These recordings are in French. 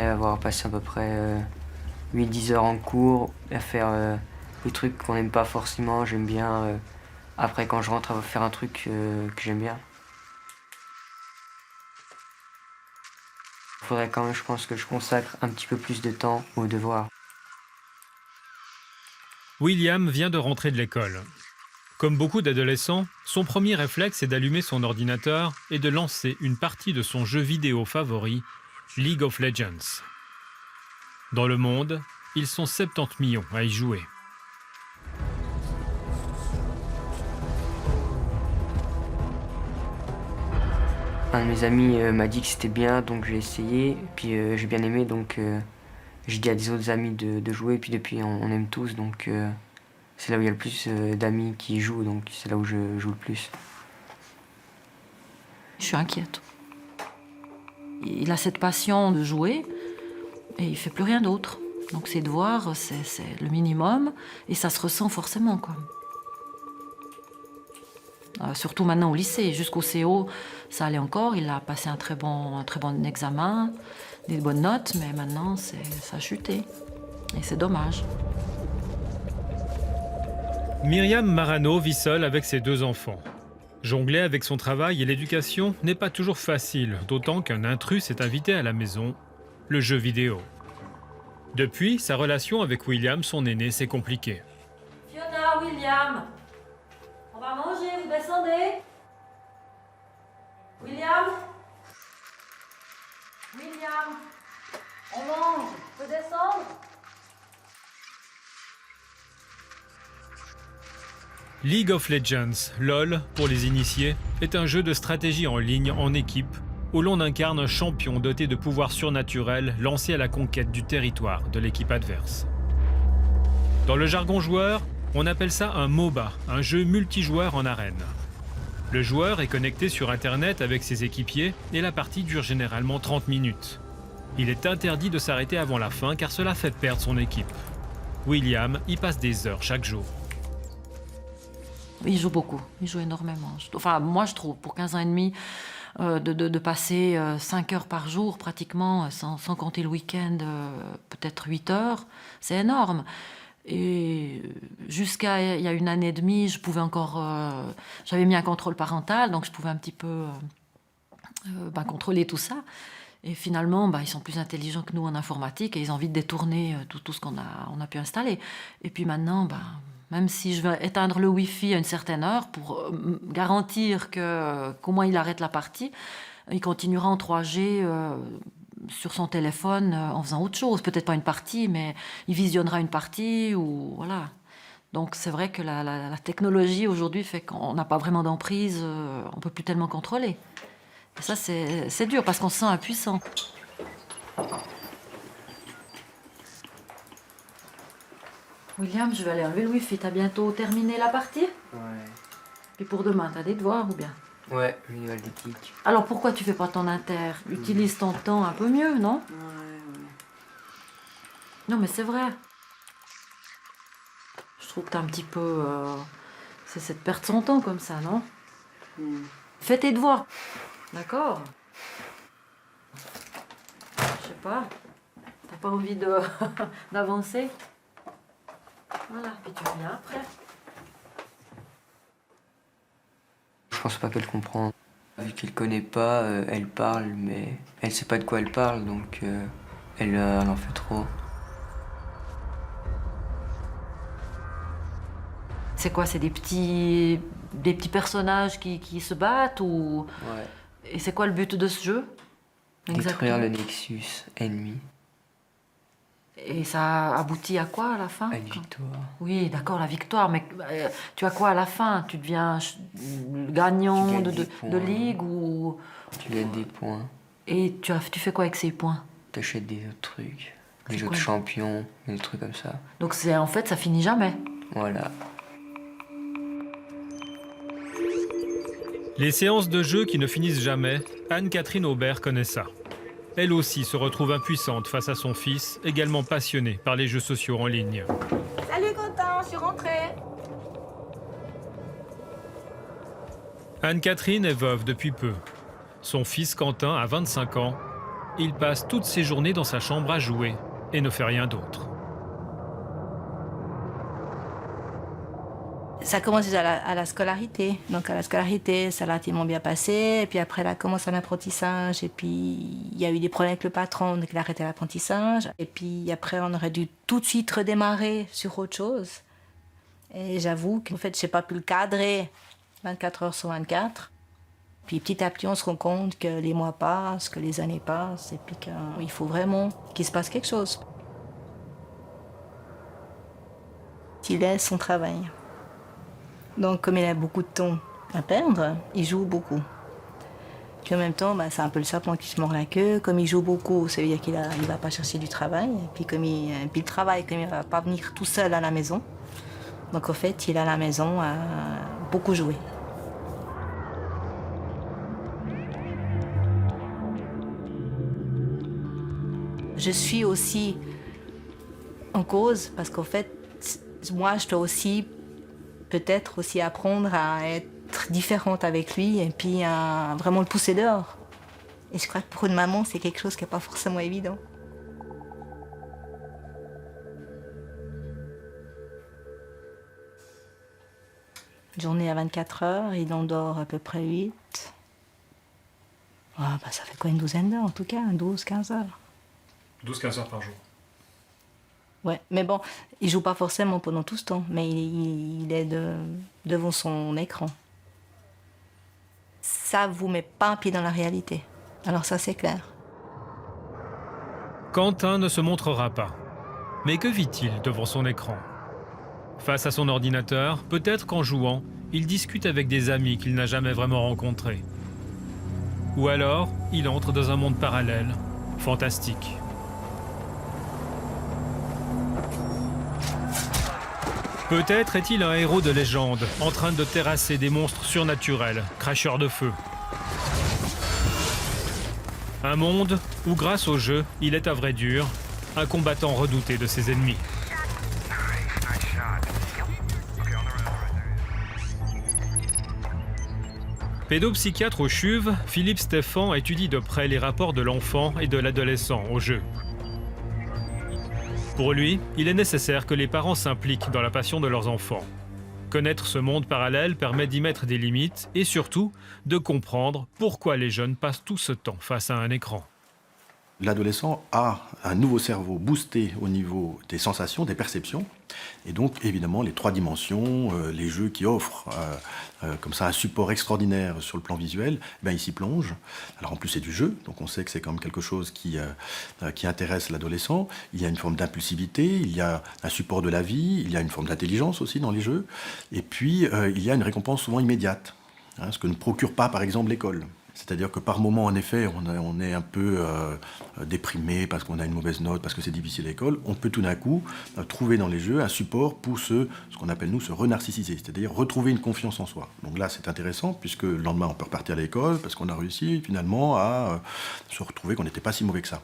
après avoir passé à peu près 8-10 heures en cours, à faire des trucs qu'on n'aime pas forcément, j'aime bien, après quand je rentre, à faire un truc que j'aime bien. Il faudrait quand même, je pense, que je consacre un petit peu plus de temps aux devoirs. William vient de rentrer de l'école. Comme beaucoup d'adolescents, son premier réflexe est d'allumer son ordinateur et de lancer une partie de son jeu vidéo favori, League of Legends. Dans le monde, ils sont 70 millions à y jouer. Un de mes amis m'a dit que c'était bien, donc j'ai essayé, puis j'ai bien aimé, donc j'ai dit à des autres amis de jouer, puis depuis on aime tous, donc c'est là où il y a le plus d'amis qui jouent, donc c'est là où je joue le plus. Je suis inquiète. Il a cette passion de jouer et il fait plus rien d'autre. Donc ses devoirs, c'est le minimum et ça se ressent forcément, quoi. Surtout maintenant au lycée, jusqu'au CO, ça allait encore. Il a passé un très bon examen, des bonnes notes, mais maintenant ça a chuté. Et c'est dommage. Myriam Marano vit seule avec ses 2 enfants. Jongler avec son travail et l'éducation n'est pas toujours facile, d'autant qu'un intrus s'est invité à la maison, le jeu vidéo. Depuis, sa relation avec William, son aîné, s'est compliquée. Fiona, William, on va manger, vous descendez? William? William, on mange, on peut descendre? League of Legends, LOL, pour les initiés, est un jeu de stratégie en ligne, en équipe, où l'on incarne un champion doté de pouvoirs surnaturels lancé à la conquête du territoire de l'équipe adverse. Dans le jargon joueur, on appelle ça un MOBA, un jeu multijoueur en arène. Le joueur est connecté sur Internet avec ses équipiers et la partie dure généralement 30 minutes. Il est interdit de s'arrêter avant la fin car cela fait perdre son équipe. William y passe des heures chaque jour. Il joue beaucoup, il joue énormément. Enfin, moi je trouve, pour 15 ans et demi, de passer 5 heures par jour pratiquement, sans compter le week-end, peut-être 8 heures, c'est énorme. Et jusqu'à il y a 1 année et demie, je pouvais encore... j'avais mis un contrôle parental, donc je pouvais un petit peu contrôler tout ça. Et finalement, ils sont plus intelligents que nous en informatique et ils ont envie de détourner tout ce qu'on a pu installer. Et puis maintenant, même si je vais éteindre le Wi-Fi à une certaine heure pour garantir qu'au moins il arrête la partie, il continuera en 3G sur son téléphone en faisant autre chose. Peut-être pas une partie, mais il visionnera une partie ou voilà. Donc c'est vrai que la technologie aujourd'hui fait qu'on n'a pas vraiment d'emprise, on peut plus tellement contrôler. Et ça c'est dur parce qu'on se sent impuissant. William, je vais aller enlever le Wi-Fi. T'as bientôt terminé la partie? Ouais. Et pour demain, t'as des devoirs ou bien? Ouais, l'univers d'éthique. Alors pourquoi tu fais pas ton inter? Utilise ton temps un peu mieux, non? Ouais. Non, mais c'est vrai. Je trouve que t'as un petit peu... c'est de perdre son temps comme ça, non? Fais tes devoirs. D'accord? Je sais pas. T'as pas envie d'avancer? Voilà, puis tu reviens après. Je pense pas qu'elle comprend. Vu qu'elle connaît pas, elle parle, mais elle sait pas de quoi elle parle, donc elle en fait trop. C'est quoi? C'est des petits personnages qui se battent ou... Ouais. Et c'est quoi le but de ce jeu? Détruire le Nexus ennemi. Et ça aboutit à quoi à la fin? À une victoire. Oui, d'accord, la victoire, mais tu as quoi à la fin? Tu deviens gagnant de ligue ou... Tu gagnes des points. Et tu fais quoi avec ces points? T'achètes des autres trucs, des C'est autres quoi? champions, des trucs comme ça. Donc en fait, ça finit jamais. Voilà. Les séances de jeu qui ne finissent jamais, Anne-Catherine Aubert connaît ça. Elle aussi se retrouve impuissante face à son fils, également passionné par les jeux sociaux en ligne. Salut Quentin, je suis rentrée. Anne-Catherine est veuve depuis peu. Son fils Quentin a 25 ans il passe toutes ses journées dans sa chambre à jouer et ne fait rien d'autre. Ça commence déjà à la scolarité. Donc à la scolarité, ça l'a relativement bien passé. Et puis après, elle a commencé un apprentissage. Et puis il y a eu des problèmes avec le patron, donc il a arrêté l'apprentissage. Et puis après, on aurait dû tout de suite redémarrer sur autre chose. Et j'avoue qu'en fait, je n'ai pas pu le cadrer 24 heures sur 24. Puis petit à petit, on se rend compte que les mois passent, que les années passent. Et puis qu'il faut vraiment qu'il se passe quelque chose. Il laisse son travail. Donc, comme il a beaucoup de temps à perdre, il joue beaucoup. Puis en même temps, c'est un peu le serpent qui se mord la queue. Comme il joue beaucoup, ça veut dire qu'il ne va pas chercher du travail. Et puis, puis le travail, comme il ne va pas venir tout seul à la maison. Donc en fait, il est à la maison à beaucoup jouer. Je suis aussi en cause parce qu'en fait, moi, je dois aussi peut-être aussi apprendre à être différente avec lui et puis à vraiment le pousser dehors. Et je crois que pour une maman, c'est quelque chose qui n'est pas forcément évident. Une journée à 24 heures, il en dort à peu près 8. Ça fait quoi, une douzaine d'heures en tout cas, 12-15 heures. 12-15 heures par jour. Ouais, mais bon, il joue pas forcément pendant tout ce temps, mais il est devant son écran. Ça vous met pas un pied dans la réalité. Alors ça, c'est clair. Quentin ne se montrera pas. Mais que vit-il devant son écran? Face à son ordinateur, peut-être qu'en jouant, il discute avec des amis qu'il n'a jamais vraiment rencontrés. Ou alors, il entre dans un monde parallèle, fantastique. Peut-être est-il un héros de légende, en train de terrasser des monstres surnaturels, cracheurs de feu. Un monde où, grâce au jeu, il est à vrai dur, un combattant redouté de ses ennemis. Pédopsychiatre au CHUV, Philippe Stéphan étudie de près les rapports de l'enfant et de l'adolescent au jeu. Pour lui, il est nécessaire que les parents s'impliquent dans la passion de leurs enfants. Connaître ce monde parallèle permet d'y mettre des limites et surtout de comprendre pourquoi les jeunes passent tout ce temps face à un écran. L'adolescent a un nouveau cerveau boosté au niveau des sensations, des perceptions. Et donc, évidemment, les 3 dimensions, les jeux qui offrent comme ça un support extraordinaire sur le plan visuel, il s'y plonge. Alors en plus, c'est du jeu, donc on sait que c'est quand même quelque chose qui intéresse l'adolescent. Il y a une forme d'impulsivité, il y a un support de la vie, il y a une forme d'intelligence aussi dans les jeux. Et puis, il y a une récompense souvent immédiate, ce que ne procure pas, par exemple, l'école. C'est-à-dire que par moment, en effet, on est un peu déprimé parce qu'on a une mauvaise note, parce que c'est difficile à l'école. On peut tout d'un coup trouver dans les jeux un support pour ce qu'on appelle, nous, se renarcissiser, c'est-à-dire retrouver une confiance en soi. Donc là, c'est intéressant, puisque le lendemain, on peut repartir à l'école, parce qu'on a réussi finalement à se retrouver qu'on n'était pas si mauvais que ça.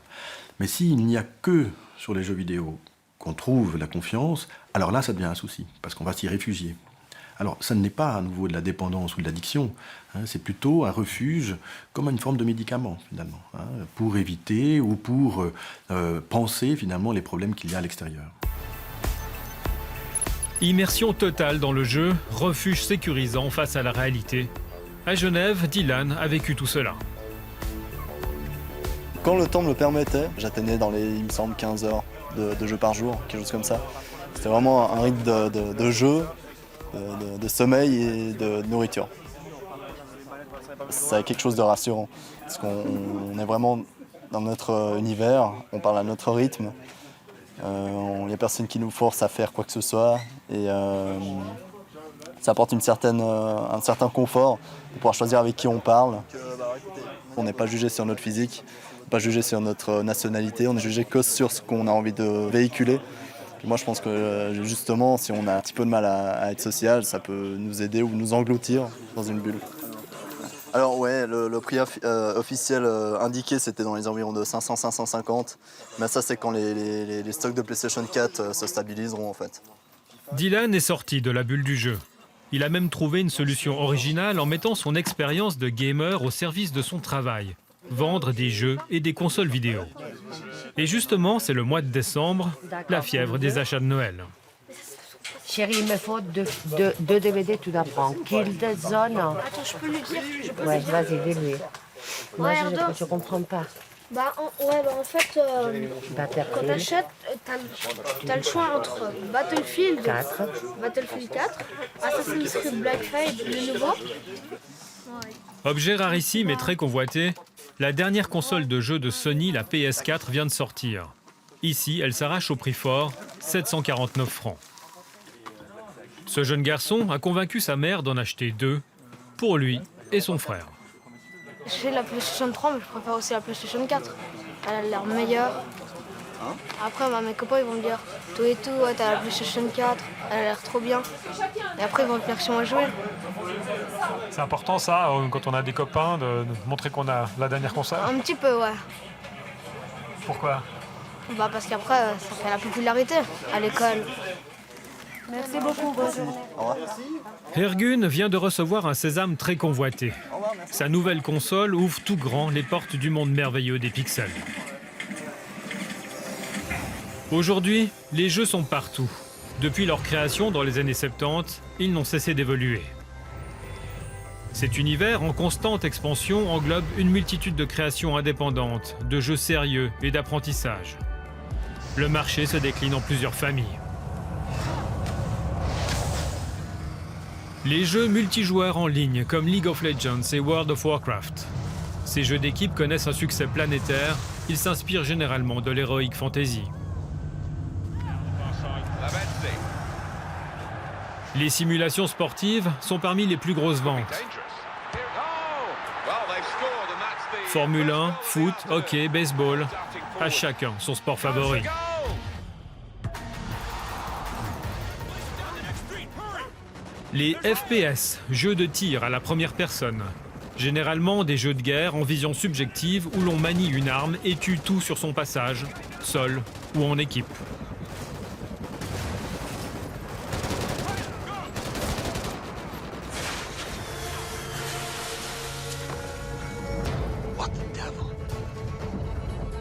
Mais s'il n'y a que sur les jeux vidéo qu'on trouve la confiance, alors là, ça devient un souci, parce qu'on va s'y réfugier. Alors, ça n'est pas à nouveau de la dépendance ou de l'addiction, c'est plutôt un refuge comme une forme de médicament, finalement, pour éviter ou pour penser, finalement, les problèmes qu'il y a à l'extérieur. Immersion totale dans le jeu, refuge sécurisant face à la réalité. À Genève, Dylan a vécu tout cela. Quand le temps me le permettait, j'atteignais dans les, il me semble, 15 heures de jeu par jour, quelque chose comme ça. C'était vraiment un rythme de jeu, de sommeil et de nourriture. C'est quelque chose de rassurant, parce qu'on est vraiment dans notre univers, on parle à notre rythme. Il n'y a personne qui nous force à faire quoi que ce soit. Et ça apporte un certain confort de pouvoir choisir avec qui on parle. On n'est pas jugé sur notre physique, pas jugé sur notre nationalité, on est jugé que sur ce qu'on a envie de véhiculer. Puis moi je pense que justement, si on a un petit peu de mal à être social, ça peut nous aider ou nous engloutir dans une bulle. Alors ouais, le prix officiel indiqué, c'était dans les environs de 500-550. Mais ça, c'est quand les stocks de PlayStation 4 se stabiliseront en fait. Dylan est sorti de la bulle du jeu. Il a même trouvé une solution originale en mettant son expérience de gamer au service de son travail. vendre des jeux et des consoles vidéo. Et justement, c'est le mois de décembre, la fièvre des achats de Noël. Chérie, il me faut deux DVD tout d'abord. Killzone. Attends, je peux lui dire. Ouais, vas-y, dis-lui. Moi, Regarde. je comprends pas. En fait, quand Battlefield t'achètes, t'as le choix entre Battlefield 4. 4, Assassin's Creed Black Flag, le nouveau. Objet rarissime et très convoité, la dernière console de jeu de Sony, la PS4, vient de sortir. Ici, elle s'arrache au prix fort, 749 francs. Ce jeune garçon a convaincu sa mère d'en acheter 2, pour lui et son frère. Je fais la PlayStation 3, mais je préfère aussi la PlayStation 4. Elle a l'air meilleure. Après, mes copains, ils vont me dire tout et tout, ouais, t'as la PlayStation 4, elle a l'air trop bien. Et après, ils vont venir chez moi jouer. C'est important ça, quand on a des copains, de montrer qu'on a la dernière console. Un petit peu, ouais. Pourquoi ? Parce qu'après, ça fait la popularité à l'école. Merci beaucoup, bonne journée. Hergun vient de recevoir un sésame très convoité. Sa nouvelle console ouvre tout grand les portes du monde merveilleux des pixels. Aujourd'hui, les jeux sont partout. Depuis leur création dans les années 70, ils n'ont cessé d'évoluer. Cet univers en constante expansion englobe une multitude de créations indépendantes, de jeux sérieux et d'apprentissage. Le marché se décline en plusieurs familles. Les jeux multijoueurs en ligne comme League of Legends et World of Warcraft. Ces jeux d'équipe connaissent un succès planétaire, ils s'inspirent généralement de l'heroic fantasy. Les simulations sportives sont parmi les plus grosses ventes. Formule 1, foot, hockey, baseball, à chacun son sport favori. Les FPS, jeux de tir à la première personne. Généralement des jeux de guerre en vision subjective où l'on manie une arme et tue tout sur son passage, seul ou en équipe.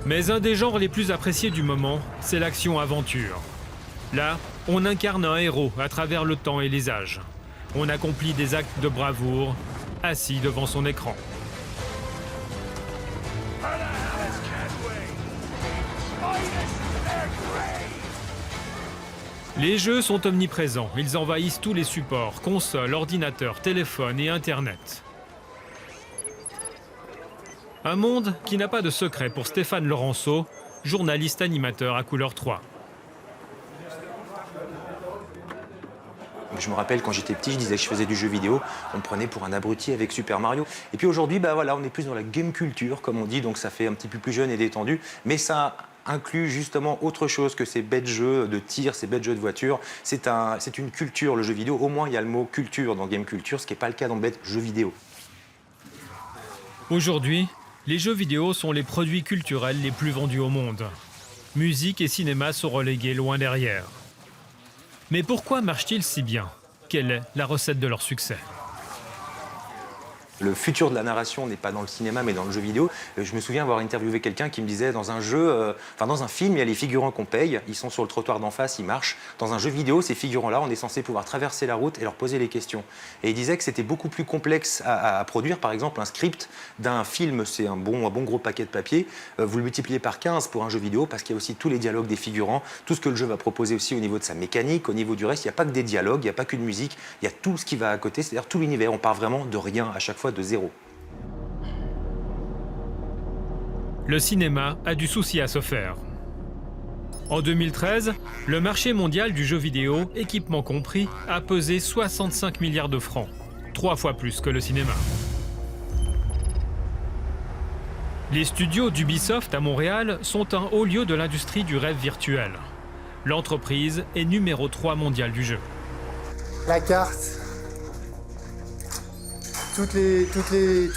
Mais un des genres les plus appréciés du moment, c'est l'action-aventure. Là, on incarne un héros à travers le temps et les âges. On accomplit des actes de bravoure, assis devant son écran. Les jeux sont omniprésents, ils envahissent tous les supports, consoles, ordinateurs, téléphones et Internet. Un monde qui n'a pas de secret pour Stéphane Laurenceau, journaliste animateur à Couleur 3. Je me rappelle quand j'étais petit, je disais que je faisais du jeu vidéo, on me prenait pour un abruti avec Super Mario. Et puis aujourd'hui, on est plus dans la game culture, comme on dit, donc ça fait un petit peu plus jeune et détendu, mais ça inclut justement autre chose que ces bêtes jeux de tir, ces bêtes jeux de voiture. C'est une culture, le jeu vidéo. Au moins, il y a le mot culture dans game culture, ce qui n'est pas le cas dans bête jeu vidéo. Aujourd'hui, les jeux vidéo sont les produits culturels les plus vendus au monde. Musique et cinéma sont relégués loin derrière. Mais pourquoi marchent-ils si bien? Quelle est la recette de leur succès? Le futur de la narration n'est pas dans le cinéma, mais dans le jeu vidéo. Je me souviens avoir interviewé quelqu'un qui me disait, dans un jeu, dans un film, il y a les figurants qu'on paye, ils sont sur le trottoir d'en face, ils marchent. Dans un jeu vidéo, ces figurants-là, on est censé pouvoir traverser la route et leur poser les questions. Et il disait que c'était beaucoup plus complexe à produire. Par exemple, un script d'un film, c'est un bon gros paquet de papier. Vous le multipliez par 15 pour un jeu vidéo, parce qu'il y a aussi tous les dialogues des figurants, tout ce que le jeu va proposer aussi au niveau de sa mécanique, au niveau du reste. Il n'y a pas que des dialogues, il n'y a pas qu'une musique, il y a tout ce qui va à côté, c'est-à-dire tout l'univers. On part vraiment de rien, à chaque fois de zéro. Le cinéma a du souci à se faire. En 2013, le marché mondial du jeu vidéo, équipement compris, a pesé 65 milliards de francs, 3 fois plus que le cinéma. Les studios d'Ubisoft à Montréal sont un haut lieu de l'industrie du rêve virtuel. L'entreprise est numéro 3 mondial du jeu. La carte, tous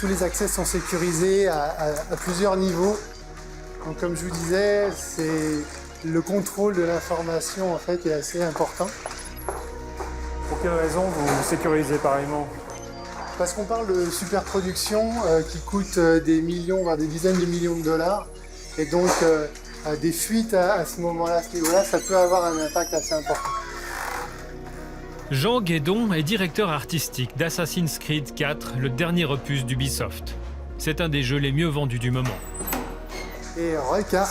les accès sont sécurisés à plusieurs niveaux. Donc, comme je vous disais, le contrôle de l'information en fait, est assez important. Pour quelle raison vous sécurisez pareillement? Parce qu'on parle de superproduction qui coûte des millions, voire des dizaines de millions de dollars. Et donc, des fuites à ce moment-là, à ce niveau-là, ça peut avoir un impact assez important. Jean Guédon est directeur artistique d'Assassin's Creed 4, le dernier opus d'Ubisoft. C'est un des jeux les mieux vendus du moment. Et Ricard.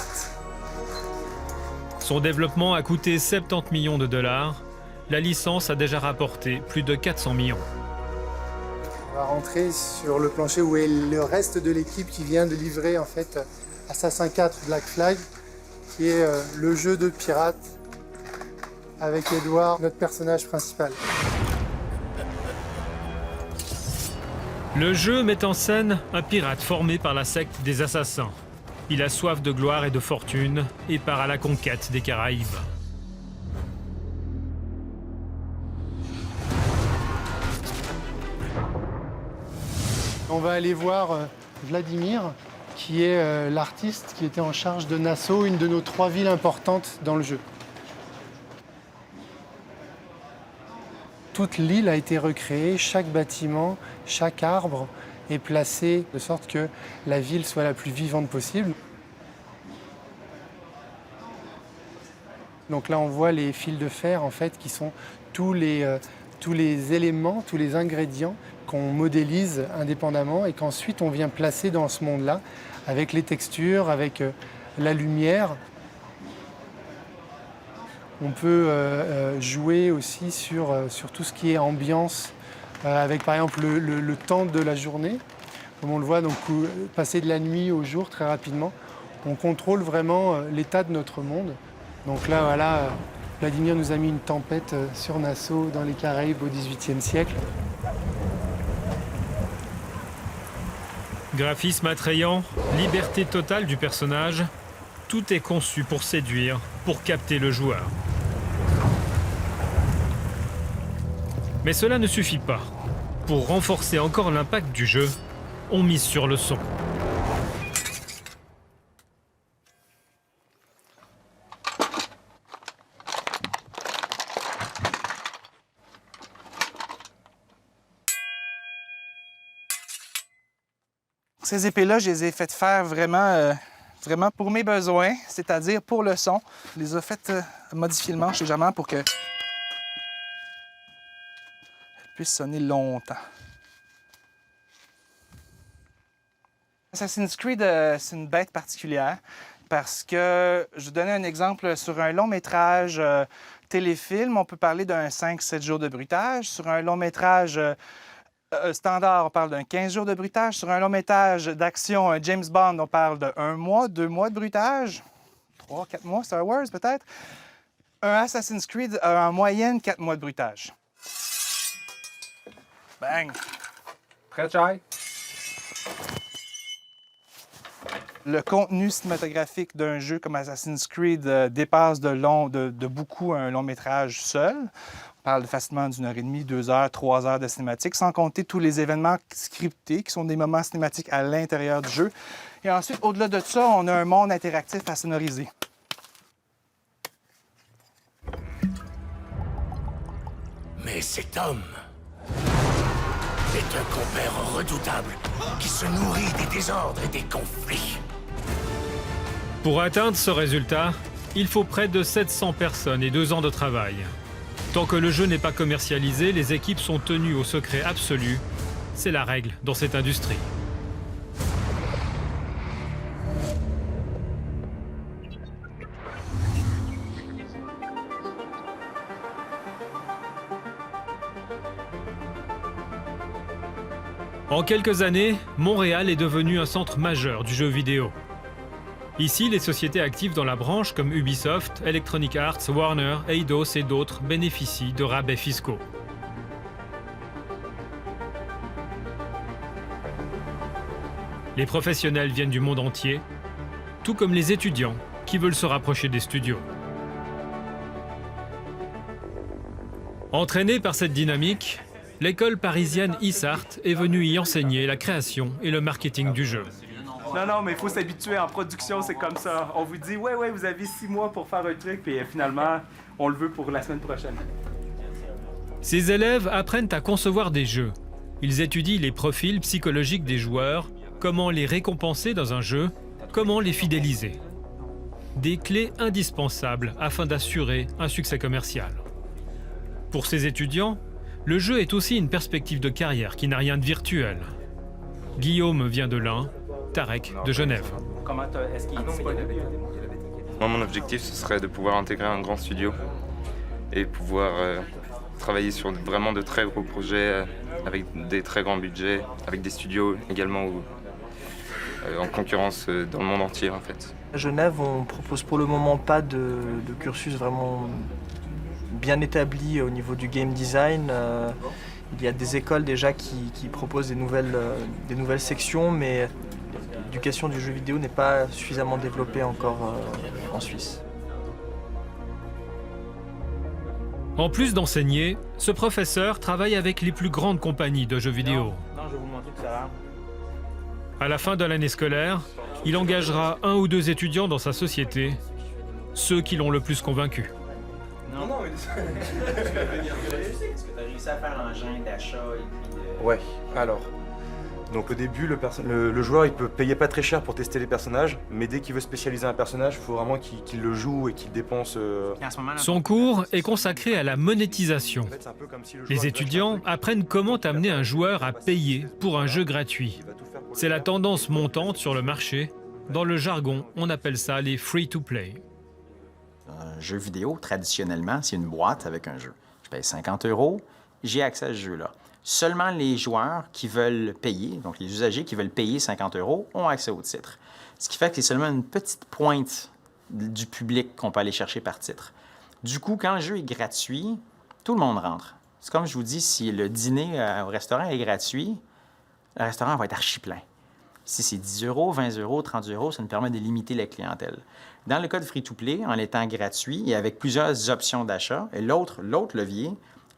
Son développement a coûté 70 millions de dollars. La licence a déjà rapporté plus de 400 millions. On va rentrer sur le plancher où est le reste de l'équipe qui vient de livrer en fait Assassin's 4 Black Flag, qui est le jeu de pirates avec Edward, notre personnage principal. Le jeu met en scène un pirate formé par la secte des assassins. Il a soif de gloire et de fortune et part à la conquête des Caraïbes. On va aller voir Vladimir, qui est l'artiste qui était en charge de Nassau, une de nos 3 villes importantes dans le jeu. Toute l'île a été recréée, chaque bâtiment, chaque arbre est placé de sorte que la ville soit la plus vivante possible. Donc là, on voit les fils de fer, en fait, qui sont tous les éléments, tous les ingrédients qu'on modélise indépendamment et qu'ensuite on vient placer dans ce monde-là, avec les textures, avec la lumière. On peut jouer aussi sur tout ce qui est ambiance, avec par exemple le temps de la journée, comme on le voit, donc passer de la nuit au jour très rapidement. On contrôle vraiment l'état de notre monde. Donc là, voilà, Vladimir nous a mis une tempête sur Nassau, dans les Caraïbes, au XVIIIe siècle. Graphisme attrayant, liberté totale du personnage, tout est conçu pour séduire, pour capter le joueur. Mais cela ne suffit pas. Pour renforcer encore l'impact du jeu, on mise sur le son. Ces épées-là, je les ai faites faire vraiment pour mes besoins, c'est-à-dire pour le son. Je les ai faites modifier le manche légèrement pour qu'elles puissent sonner longtemps. Assassin's Creed, c'est une bête particulière parce que, je vais donner un exemple, sur un long métrage téléfilm, on peut parler d'un 5-7 jours de bruitage. Sur un long métrage standard, on parle d'un 15 jours de bruitage. Sur un long métrage d'action, un James Bond, on parle de 1 mois, 2 mois de bruitage. 3-4 mois, Star Wars peut-être. Un Assassin's Creed a en moyenne 4 mois de bruitage. Bang! Prêt, Chai? Le contenu cinématographique d'un jeu comme Assassin's Creed dépasse de beaucoup un long métrage seul. On parle facilement d'1 heure et demie, 2 heures, 3 heures de cinématique, sans compter tous les événements scriptés qui sont des moments cinématiques à l'intérieur du jeu. Et ensuite, au-delà de ça, on a un monde interactif à sonoriser. Mais cet homme est un compère redoutable qui se nourrit des désordres et des conflits. Pour atteindre ce résultat, il faut près de 700 personnes et 2 ans de travail. Tant que le jeu n'est pas commercialisé, les équipes sont tenues au secret absolu. C'est la règle dans cette industrie. En quelques années, Montréal est devenu un centre majeur du jeu vidéo. Ici, les sociétés actives dans la branche comme Ubisoft, Electronic Arts, Warner, Eidos et d'autres bénéficient de rabais fiscaux. Les professionnels viennent du monde entier, tout comme les étudiants qui veulent se rapprocher des studios. Entraînée par cette dynamique, l'école parisienne ISART est venue y enseigner la création et le marketing du jeu. Non, mais il faut s'habituer. En production, c'est comme ça. On vous dit, ouais, vous avez 6 mois pour faire un truc, puis finalement, on le veut pour la semaine prochaine. Ces élèves apprennent à concevoir des jeux, Ils étudient les profils psychologiques des joueurs, comment les récompenser dans un jeu, comment les fidéliser. Des clés indispensables afin d'assurer un succès commercial. Pour ces étudiants, le jeu est aussi une perspective de carrière qui n'a rien de virtuel. Guillaume vient de l'Ain, Tarek de Genève. Moi, mon objectif, ce serait de pouvoir intégrer un grand studio et pouvoir travailler sur vraiment de très gros projets avec des très grands budgets, avec des studios également en concurrence dans le monde entier en fait. À Genève, on propose pour le moment pas de cursus vraiment bien établi au niveau du game design. Il y a des écoles déjà qui proposent des nouvelles sections, mais l'éducation du jeu vidéo n'est pas suffisamment développée encore en Suisse. En plus d'enseigner, ce professeur travaille avec les plus grandes compagnies de jeux vidéo. Non, je vais vous montrer que ça va. À la fin de l'année scolaire, il engagera 1 ou 2 étudiants dans sa société, ceux qui l'ont le plus convaincu. Non, mais... Est-ce que tu as réussi à faire l'engin d'achat et puis... Ouais, alors... Donc au début, le joueur il peut payer pas très cher pour tester les personnages, mais dès qu'il veut spécialiser un personnage, il faut vraiment qu'il le joue et qu'il dépense... Son cours est consacré à la monétisation. Les étudiants apprennent comment amener un joueur à payer pour un jeu gratuit. C'est la tendance montante sur le marché. Dans le jargon, on appelle ça les free-to-play. Un jeu vidéo, traditionnellement, c'est une boîte avec un jeu. Je paye 50 €, j'ai accès à ce jeu-là. Seulement les joueurs qui veulent payer, donc les usagers qui veulent payer 50 € ont accès au titre. Ce qui fait que c'est seulement une petite pointe du public qu'on peut aller chercher par titre. Du coup, quand le jeu est gratuit, tout le monde rentre. C'est comme je vous dis, si le dîner au restaurant est gratuit, le restaurant va être archi plein. Si c'est 10 €, 20 €, 30 €, ça nous permet de limiter la clientèle. Dans le cas de free-to-play, en étant gratuit et avec plusieurs options d'achat, et l'autre levier,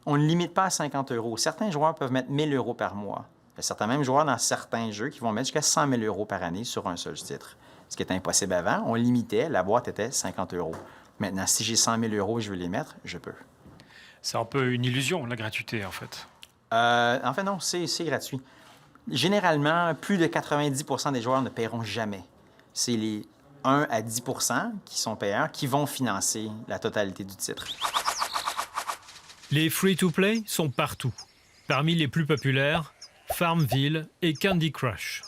on ne limite pas à 50 €. Certains joueurs peuvent mettre 1 000 € par mois. Il y a certains même joueurs dans certains jeux qui vont mettre jusqu'à 100 000 € par année sur un seul titre. Ce qui était impossible avant, on limitait, la boîte était 50 €. Maintenant, si j'ai 100 000 € et je veux les mettre, je peux. C'est un peu une illusion, la gratuité, en fait. En fait, non, c'est gratuit. Généralement, plus de 90 % des joueurs ne paieront jamais. C'est les 1 à 10 % qui sont payeurs qui vont financer la totalité du titre. Les free-to-play sont partout. Parmi les plus populaires, Farmville et Candy Crush.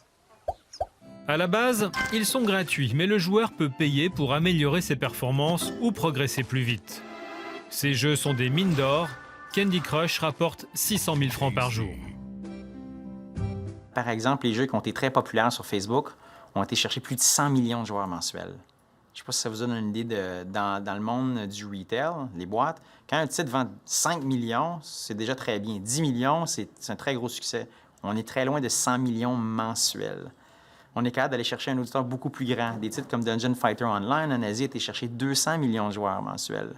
À la base, ils sont gratuits, mais le joueur peut payer pour améliorer ses performances ou progresser plus vite. Ces jeux sont des mines d'or. Candy Crush rapporte 600 000 francs par jour. Par exemple, les jeux qui ont été très populaires sur Facebook ont été chercher plus de 100 millions de joueurs mensuels. Je ne sais pas si ça vous donne une idée dans le monde du retail, les boîtes. Quand un titre vend 5 millions, c'est déjà très bien. 10 millions, c'est un très gros succès. On est très loin de 100 millions mensuels. On est capable d'aller chercher un auditoire beaucoup plus grand. Des titres comme Dungeon Fighter Online en Asie ont été chercher 200 millions de joueurs mensuels.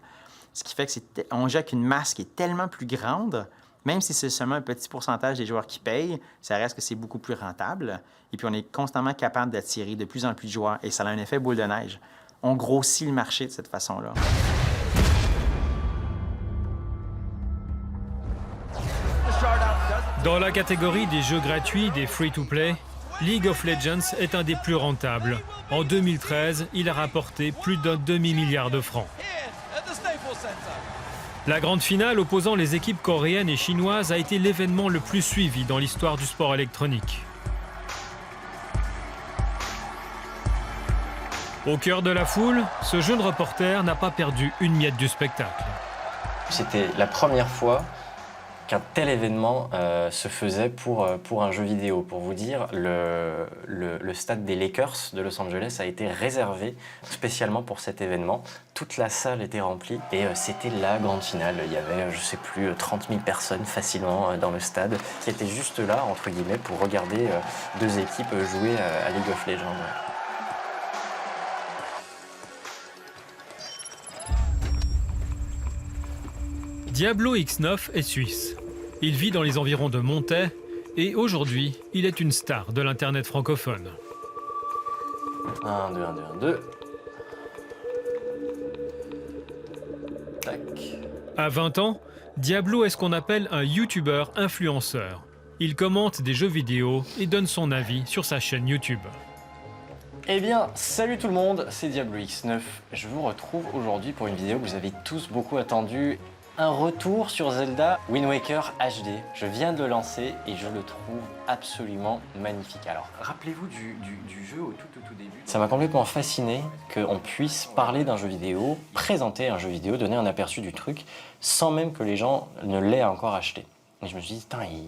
Ce qui fait qu'on joue avec une masse qui est tellement plus grande, même si c'est seulement un petit pourcentage des joueurs qui payent, ça reste que c'est beaucoup plus rentable. Et puis on est constamment capable d'attirer de plus en plus de joueurs et ça a un effet boule de neige. On grossit le marché de cette façon-là. Dans la catégorie des jeux gratuits, des free-to-play, League of Legends est un des plus rentables. En 2013, il a rapporté plus d'un demi-milliard de francs. La grande finale opposant les équipes coréennes et chinoises a été l'événement le plus suivi dans l'histoire du sport électronique. Au cœur de la foule, ce jeune reporter n'a pas perdu une miette du spectacle. C'était la première fois qu'un tel événement se faisait pour un jeu vidéo. Pour vous dire, le stade des Lakers de Los Angeles a été réservé spécialement pour cet événement. Toute la salle était remplie et c'était la grande finale. Il y avait, je ne sais plus, 30 000 personnes facilement dans le stade qui étaient juste là, entre guillemets, pour regarder deux équipes jouer à League of Legends. Diablo X9 est suisse. Il vit dans les environs de Montaix et aujourd'hui, il est une star de l'Internet francophone. 1, 2, 1, 2, 1, 2. Tac. À 20 ans, Diablo est ce qu'on appelle un YouTuber influenceur. Il commente des jeux vidéo et donne son avis sur sa chaîne YouTube. Eh bien, salut tout le monde, c'est Diablo X9. Je vous retrouve aujourd'hui pour une vidéo que vous avez tous beaucoup attendue. Un retour sur Zelda Wind Waker HD. Je viens de le lancer et je le trouve absolument magnifique. Alors, rappelez-vous du jeu au tout début. Ça m'a complètement fasciné qu'on puisse parler d'un jeu vidéo, présenter un jeu vidéo, donner un aperçu du truc, sans même que les gens ne l'aient encore acheté. Et je me suis dit,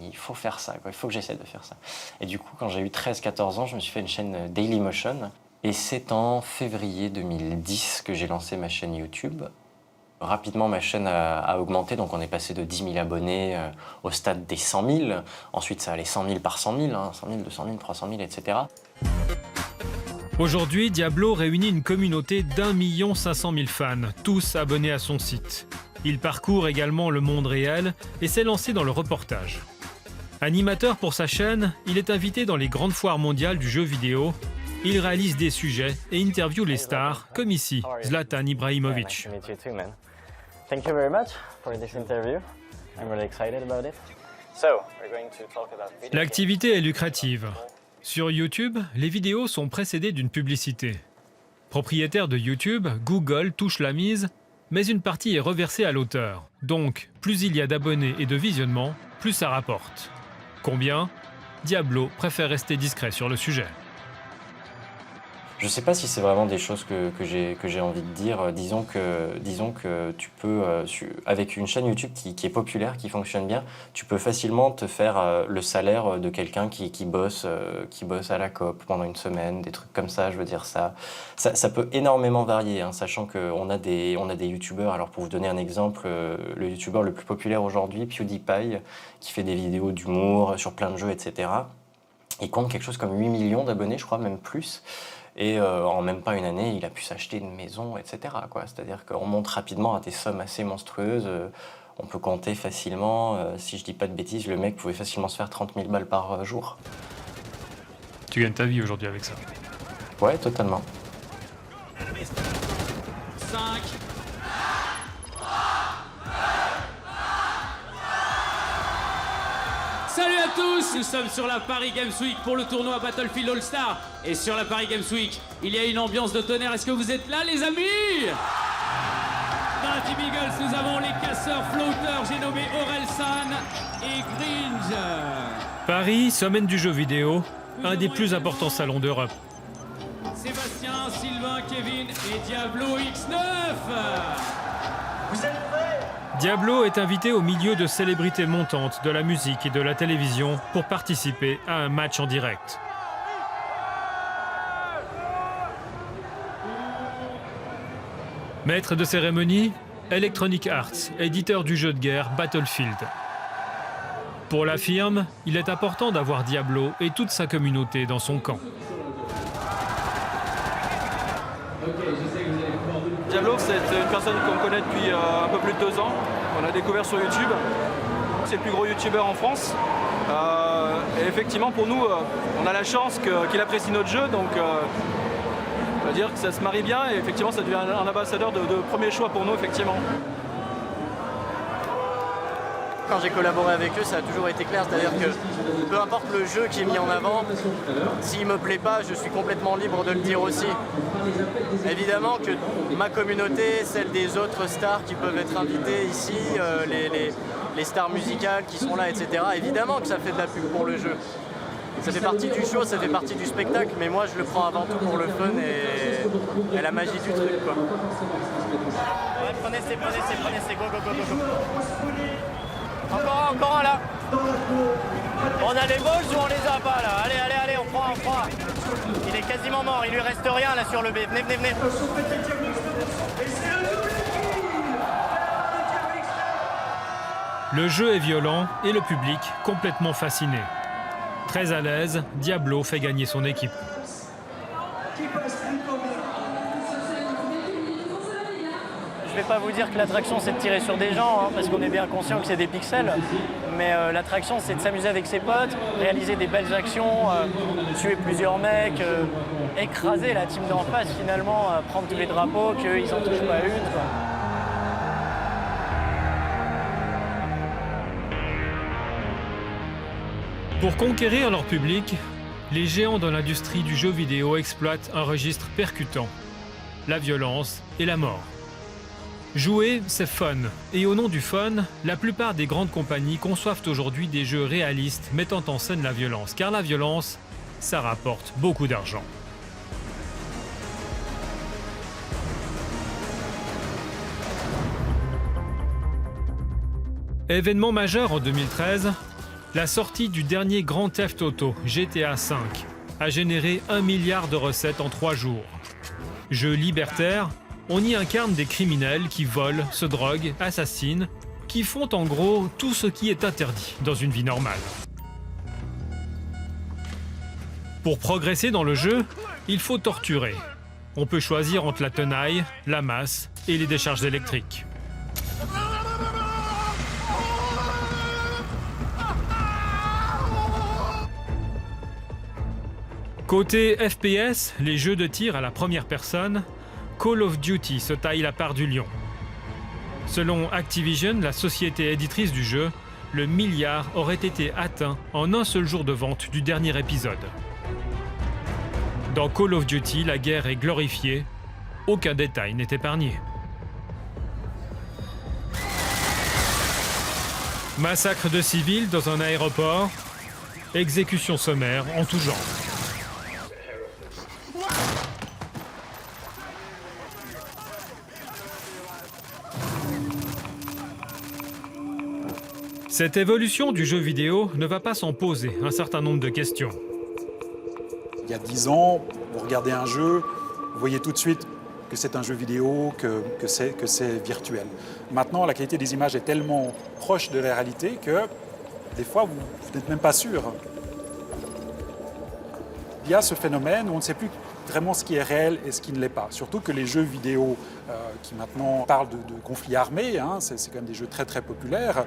il faut faire ça, quoi. Il faut que j'essaie de faire ça. Et du coup, quand j'ai eu 13-14 ans, je me suis fait une chaîne Dailymotion. Et c'est en février 2010 que j'ai lancé ma chaîne YouTube. Rapidement, ma chaîne a augmenté, donc on est passé de 10 000 abonnés au stade des 100 000. Ensuite, ça allait 100 000 par 100 000, 100 000, 200 000, 300 000, etc. Aujourd'hui, Diablo réunit une communauté d'1 500 000 fans, tous abonnés à son site. Il parcourt également le monde réel et s'est lancé dans le reportage. Animateur pour sa chaîne, il est invité dans les grandes foires mondiales du jeu vidéo. Il réalise des sujets et interviewe les stars, comme ici, Zlatan Ibrahimovic. Thank you very much for this interview. I'm really excited about it. So, we're going to talk about video. L'activité est lucrative. Sur YouTube, les vidéos sont précédées d'une publicité. Propriétaire de YouTube, Google touche la mise, mais une partie est reversée à l'auteur. Donc, plus il y a d'abonnés et de visionnements, plus ça rapporte. Combien ? Diablo préfère rester discret sur le sujet. Je ne sais pas si c'est vraiment des choses que j'ai envie de dire. Disons que tu peux, avec une chaîne YouTube qui est populaire, qui fonctionne bien, tu peux facilement te faire le salaire de quelqu'un qui bosse à la COP pendant une semaine, des trucs comme ça. Je veux dire, ça peut énormément varier, hein, sachant qu'on a des YouTubeurs. Alors pour vous donner un exemple, le YouTubeur le plus populaire aujourd'hui, PewDiePie, qui fait des vidéos d'humour sur plein de jeux, etc. Il compte quelque chose comme 8 millions d'abonnés, je crois, même plus. Et en même pas une année, il a pu s'acheter une maison, etc. C'est-à-dire qu'on monte rapidement à des sommes assez monstrueuses. On peut compter facilement, si je dis pas de bêtises, le mec pouvait facilement se faire 30 000 balles par jour. Tu gagnes ta vie aujourd'hui avec ça? Ouais, totalement. 5. Salut à tous, nous sommes sur la Paris Games Week pour le tournoi Battlefield All-Star. Et sur la Paris Games Week, il y a une ambiance de tonnerre. Est-ce que vous êtes là, les amis? Dans la Team Eagles, nous avons les casseurs flotteurs, j'ai nommé Orelsan et Gringe. Paris, semaine du jeu vidéo, un des plus importants salons d'Europe. Sébastien, Sylvain, Kevin et Diablo X9. Vous êtes prêts? Diablo est invité au milieu de célébrités montantes de la musique et de la télévision pour participer à un match en direct. Maître de cérémonie, Electronic Arts, éditeur du jeu de guerre Battlefield. Pour la firme, il est important d'avoir Diablo et toute sa communauté dans son camp. Diablo, c'est une personne qu'on connaît depuis un peu plus de 2 ans, qu'on a découvert sur YouTube. C'est le plus gros youtubeur en France. Et effectivement, pour nous, on a la chance qu'il apprécie notre jeu, donc on va dire que ça se marie bien et effectivement, ça devient un ambassadeur de premier choix pour nous, effectivement. Quand j'ai collaboré avec eux, ça a toujours été clair, c'est-à-dire que peu importe le jeu qui est mis en avant, s'il ne me plaît pas, je suis complètement libre de le dire aussi. Évidemment que ma communauté, celle des autres stars qui peuvent être invitées ici, les stars musicales qui sont là, etc., évidemment que ça fait de la pub pour le jeu. Ça fait partie du show, ça fait partie du spectacle, mais moi je le prends avant tout pour le fun et la magie du truc, quoi. Ouais, prenez, go, go, go, go, go. Encore un là. On a les balls ou on les a pas là? Allez, on prend. Il est quasiment mort, il lui reste rien là sur le B. Venez. Le jeu est violent et le public complètement fasciné. Très à l'aise, Diablo fait gagner son équipe. Je vais pas vous dire que l'attraction c'est de tirer sur des gens, hein, parce qu'on est bien conscient que c'est des pixels, mais l'attraction c'est de s'amuser avec ses potes, réaliser des belles actions, tuer plusieurs mecs, écraser la team d'en face finalement, prendre tous les drapeaux, qu'ils en touchent pas une, quoi. Pour conquérir leur public, les géants de l'industrie du jeu vidéo exploitent un registre percutant, la violence et la mort. Jouer, c'est fun, et au nom du fun, la plupart des grandes compagnies conçoivent aujourd'hui des jeux réalistes mettant en scène la violence, car la violence, ça rapporte beaucoup d'argent. Événement majeur en 2013, la sortie du dernier Grand Theft Auto, GTA V, a généré 1 milliard de recettes en 3 jours. Jeu libertaire, on y incarne des criminels qui volent, se droguent, assassinent, qui font en gros tout ce qui est interdit dans une vie normale. Pour progresser dans le jeu, il faut torturer. On peut choisir entre la tenaille, la masse et les décharges électriques. Côté FPS, les jeux de tir à la première personne, Call of Duty se taille la part du lion. Selon Activision, la société éditrice du jeu, le milliard aurait été atteint en un seul jour de vente du dernier épisode. Dans Call of Duty, la guerre est glorifiée, aucun détail n'est épargné. Massacre de civils dans un aéroport, exécution sommaire en tout genre. Cette évolution du jeu vidéo ne va pas sans poser un certain nombre de questions. Il y a 10 ans, vous regardez un jeu, vous voyez tout de suite que c'est un jeu vidéo, que c'est virtuel. Maintenant, la qualité des images est tellement proche de la réalité que des fois, vous n'êtes même pas sûr. Il y a ce phénomène où on ne sait plus vraiment ce qui est réel et ce qui ne l'est pas. Surtout que les jeux vidéo qui maintenant parlent de conflits armés, hein, c'est quand même des jeux très très populaires,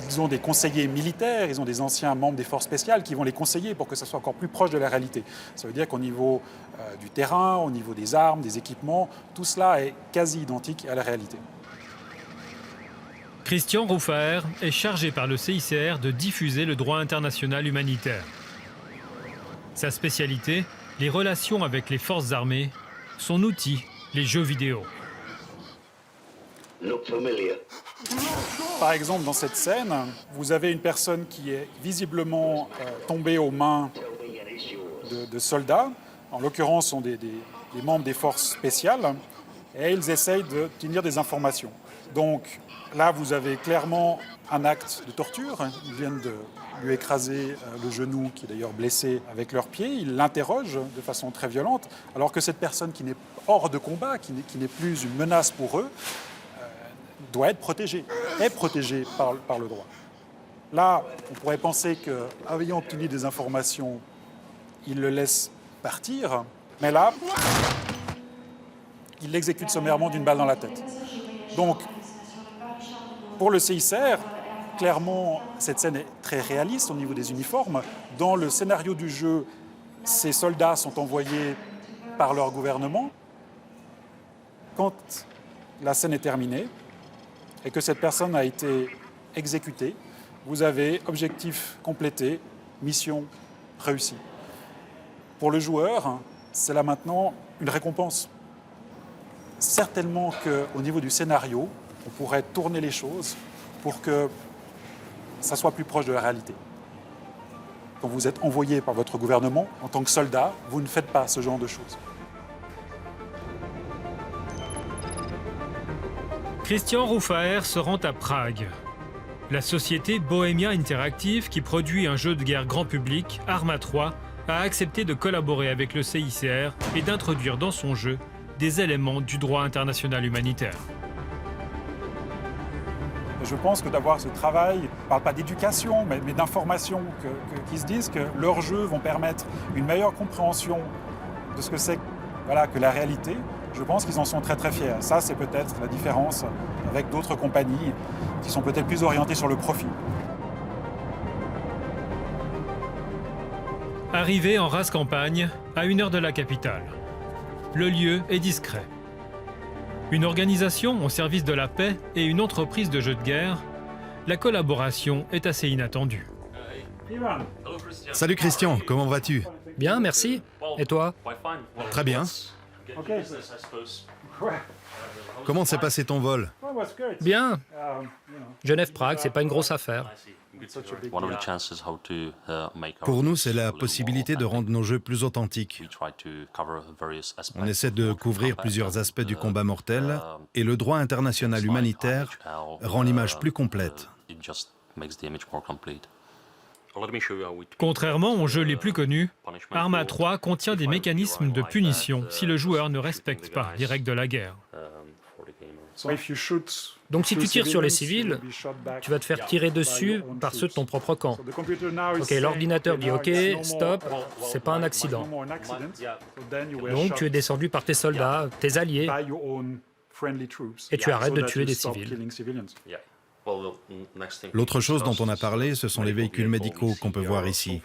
ils ont des conseillers militaires, ils ont des anciens membres des forces spéciales qui vont les conseiller pour que ça soit encore plus proche de la réalité. Ça veut dire qu'au niveau du terrain, au niveau des armes, des équipements, tout cela est quasi identique à la réalité. Christian Roufaer est chargé par le CICR de diffuser le droit international humanitaire. Sa spécialité, les relations avec les forces armées, son outil, les jeux vidéo. Par exemple, dans cette scène, vous avez une personne qui est visiblement tombée aux mains de soldats. En l'occurrence, ce sont des membres des forces spéciales. Et ils essayent d'obtenir des informations. Donc là, vous avez clairement un acte de torture. Ils viennent de lui écraser le genou, qui est d'ailleurs blessé avec leurs pieds. Ils l'interrogent de façon très violente, alors que cette personne qui n'est hors de combat, qui n'est plus une menace pour eux, doit être protégée, est protégée par le droit. Là, on pourrait penser qu'ayant obtenu des informations, il le laisse partir, mais là, il l'exécute sommairement d'une balle dans la tête. Donc, pour le CICR, clairement, cette scène est très réaliste au niveau des uniformes. Dans le scénario du jeu, ces soldats sont envoyés par leur gouvernement. Quand la scène est terminée et que cette personne a été exécutée, vous avez objectif complété, mission réussie. Pour le joueur, c'est là maintenant une récompense. Certainement qu'au niveau du scénario, on pourrait tourner les choses pour que ça soit plus proche de la réalité. Quand vous êtes envoyé par votre gouvernement, en tant que soldat, vous ne faites pas ce genre de choses. Christian Roufaer se rend à Prague. La société Bohemia Interactive, qui produit un jeu de guerre grand public, Arma 3, a accepté de collaborer avec le CICR et d'introduire dans son jeu des éléments du droit international humanitaire. Je pense que d'avoir ce travail, je ne parle pas d'éducation, mais d'information, qui se disent que leurs jeux vont permettre une meilleure compréhension de ce que c'est que la réalité, je pense qu'ils en sont très très fiers. Ça, c'est peut-être la différence avec d'autres compagnies qui sont peut-être plus orientées sur le profit. Arrivé en rase campagne, à 1 heure de la capitale. Le lieu est discret. Une organisation au service de la paix et une entreprise de jeux de guerre, la collaboration est assez inattendue. Salut Christian, comment vas-tu? Bien, merci. Et toi? Très bien. Comment s'est passé ton vol? Bien. Genève-Prague, c'est pas une grosse affaire. Pour nous, c'est la possibilité de rendre nos jeux plus authentiques. On essaie de couvrir plusieurs aspects du combat mortel et le droit international humanitaire rend l'image plus complète. Contrairement aux jeux les plus connus, Arma 3 contient des mécanismes de punition si le joueur ne respecte pas les règles de la guerre. Donc si tu tires sur les civils, tu vas te faire tirer dessus par ceux de ton propre camp. Ok, l'ordinateur dit ok, stop, c'est pas un accident. Donc tu es descendu par tes soldats, tes alliés, et tu arrêtes de tuer des civils. L'autre chose dont on a parlé, ce sont les véhicules médicaux qu'on peut voir ici.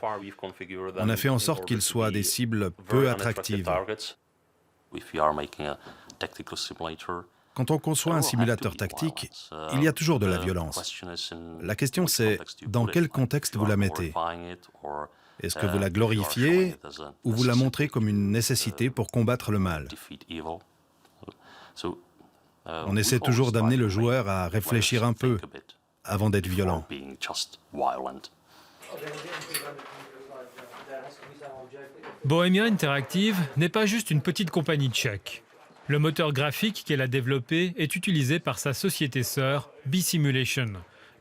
On a fait en sorte qu'ils soient des cibles peu attractives. Quand on conçoit un simulateur tactique, il y a toujours de la violence. La question c'est, dans quel contexte vous la mettez? Est-ce que vous la glorifiez ou vous la montrez comme une nécessité pour combattre le mal? On essaie toujours d'amener le joueur à réfléchir un peu avant d'être violent. Bohemia Interactive n'est pas juste une petite compagnie tchèque. Le moteur graphique qu'elle a développé est utilisé par sa société sœur, B-Simulation,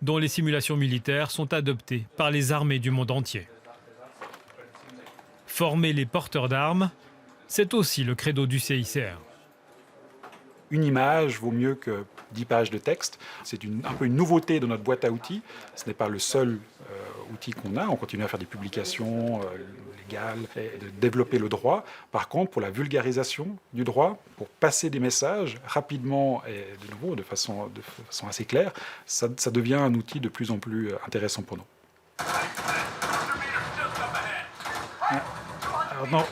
dont les simulations militaires sont adoptées par les armées du monde entier. Former les porteurs d'armes, c'est aussi le credo du CICR. Une image vaut mieux que 10 pages de texte. C'est un peu une nouveauté dans notre boîte à outils. Ce n'est pas le seul outil qu'on a. On continue à faire des publications légales et de développer le droit. Par contre, pour la vulgarisation du droit, pour passer des messages rapidement et de nouveau de façon assez claire, ça devient un outil de plus en plus intéressant pour nous. Alors non.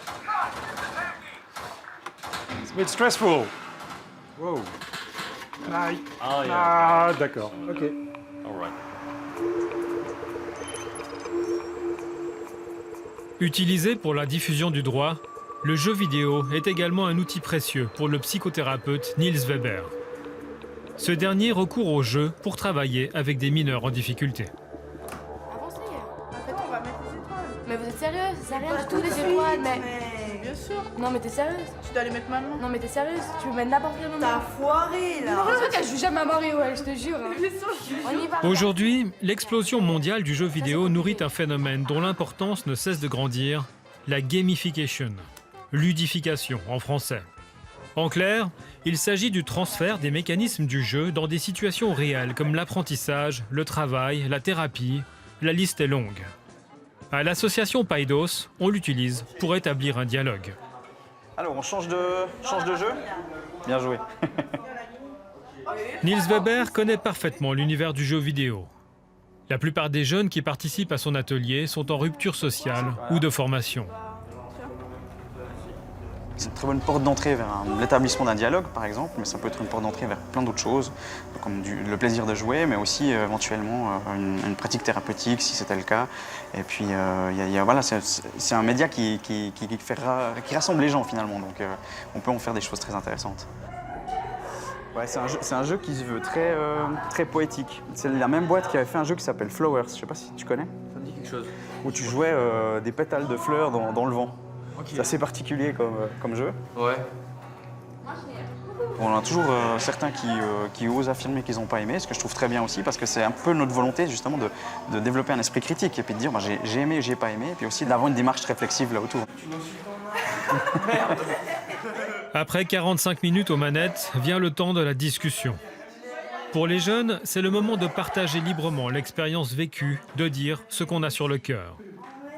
It's a bit stressful. Wow. Aïe. Ah, d'accord. Ok. Utilisé pour la diffusion du droit, le jeu vidéo est également un outil précieux pour le psychothérapeute Niels Weber. Ce dernier recourt au jeu pour travailler avec des mineurs en difficulté. Avancez. Après, on va mettre les étoiles. Mais vous êtes sérieuse? C'est rien du tout des étoiles, mais... Bien sûr. Non, mais t'es sérieuse? Tu dois les mettre maintenant. Non, mais t'es sérieuse? Tu veux mettre n'importe quel moment? T'as foiré, là. C'est vrai qu'elle joue jamais à Mario, elle, je te jure. On y va. Aujourd'hui, l'explosion mondiale du jeu vidéo nourrit un phénomène dont l'importance ne cesse de grandir, la gamification, ludification en français. En clair, il s'agit du transfert des mécanismes du jeu dans des situations réelles comme l'apprentissage, le travail, la thérapie, la liste est longue. À l'association Paidos, on l'utilise pour établir un dialogue. Alors, on change de jeu? Bien joué. Niels Weber connaît parfaitement l'univers du jeu vidéo. La plupart des jeunes qui participent à son atelier sont en rupture sociale ou de formation. C'est une très bonne porte d'entrée vers l'établissement d'un dialogue, par exemple, mais ça peut être une porte d'entrée vers plein d'autres choses, comme le plaisir de jouer, mais aussi éventuellement une pratique thérapeutique, si c'était le cas. Et puis, voilà, c'est un média qui rassemble les gens, finalement, donc on peut en faire des choses très intéressantes. Ouais, c'est un jeu qui se veut très poétique. C'est la même boîte qui avait fait un jeu qui s'appelle Flowers, je sais pas si tu connais. Ça me dit quelque chose. Où tu jouais des pétales de fleurs dans le vent. Okay. C'est assez particulier comme jeu. Ouais. On a toujours certains qui osent affirmer qu'ils n'ont pas aimé, ce que je trouve très bien aussi, parce que c'est un peu notre volonté justement de développer un esprit critique et puis de dire j'ai aimé ou j'ai pas aimé, et puis aussi d'avoir une démarche réflexive là autour. Merde. Après 45 minutes aux manettes, vient le temps de la discussion. Pour les jeunes, c'est le moment de partager librement l'expérience vécue, de dire ce qu'on a sur le cœur.